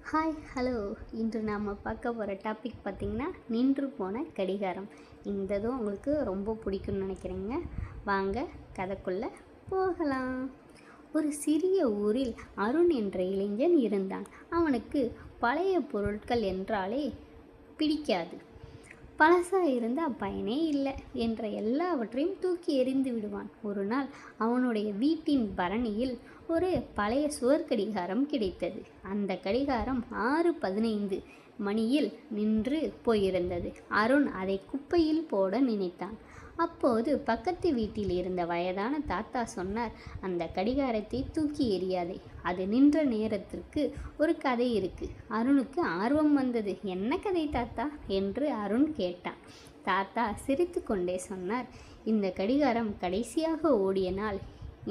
Hi hello. இன்று நாம் பார்க்க போகிற டாபிக் பார்த்திங்கன்னா நின்று போன கடிகாரம். இந்த இதுவும் உங்களுக்கு ரொம்ப பிடிக்கும்னு நினைக்கிறேங்க. வாங்க கதைக்குள்ளே போகலாம். ஒரு சிறிய ஊரில் அருண் என்ற இளைஞன் இருந்தான். அவனுக்கு பழைய பொருட்கள் என்றாலே பிடிக்காது. பழசாக இருந்தால் பயனே இல்லை என்ற எல்லாவற்றையும் தூக்கி எறிந்து விடுவான். ஒரு நாள் அவனுடைய வீட்டின் பரணியில் ஒரு பழைய சுவர் கடிகாரம் கிடைத்தது. அந்த கடிகாரம் 6:15 மணியில் நின்று போயிருந்தது. அருண் அதை குப்பையில் போட நினைத்தான். அப்போது பக்கத்து வீட்டில் இருந்த வயதான தாத்தா சொன்னார், அந்த கடிகாரத்தை தூக்கி எறியாதே, அது நின்ற நேரத்திற்கு ஒரு கதை இருக்கு. அருணுக்கு ஆர்வம் வந்தது. என்ன கதை தாத்தா என்று அருண் கேட்டான். தாத்தா சிரித்து கொண்டே சொன்னார், இந்த கடிகாரம் கடைசியாக ஓடிய நாள்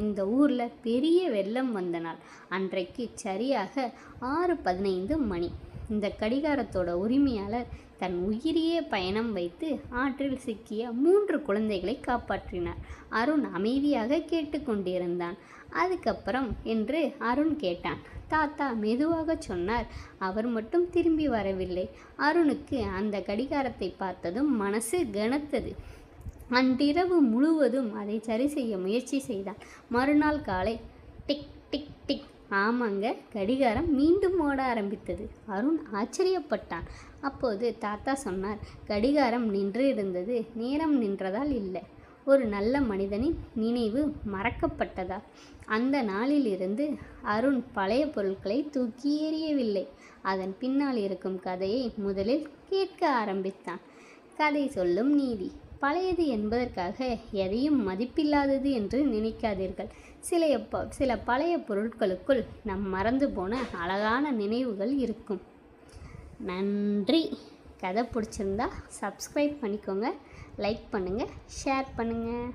இந்த ஊரில் பெரிய வெள்ளம் வந்த நாள். அன்றைக்கு சரியாக 6:15 மணி. இந்த கடிகாரத்தோட உரிமையாளர் தன் உயிரியே பயணம் வைத்து ஆற்றில் சிக்கிய 3 குழந்தைகளை காப்பாற்றினார். அருண் அமைதியாக கேட்டுக்கொண்டிருந்தான். அதுக்கப்புறம் என்று அருண் கேட்டான். தாத்தா மெதுவாக சொன்னார், அவர் மட்டும் திரும்பி வரவில்லை. அருணுக்கு அந்த கடிகாரத்தை பார்த்ததும் மனசு கனத்தது. அன்றிரவு முழுவதும் அதை சரி செய்ய முயற்சி செய்தான். மறுநாள் காலை டிக் டிக் டிக். ஆமாங்க, கடிகாரம் மீண்டும் ஓட ஆரம்பித்தது. அருண் ஆச்சரியப்பட்டான். அப்போது தாத்தா சொன்னார், கடிகாரம் நின்று இருந்தது நேரம் நின்றதால் இல்லை, ஒரு நல்ல மனிதனின் நினைவு மறக்கப்பட்டதால். அந்த நாளிலிருந்து அருண் பழைய பொருட்களை தூக்கி எறியவில்லை. அதன் பின்னால் இருக்கும் கதையை முதலில் கேட்க ஆரம்பித்தான். கதை சொல்லும் நீதி. பழையது என்பதற்காக எதையும் மதிப்பில்லாதது என்று நினைக்காதீர்கள். சில பழைய பொருட்களுக்குள் நம் மறந்து போன அழகான நினைவுகள் இருக்கும். நன்றி. கதை பிடிச்சிருந்தா சப்ஸ்கிரைப் பண்ணிக்கோங்க, லைக் பண்ணுங்கள், ஷேர் பண்ணுங்கள்.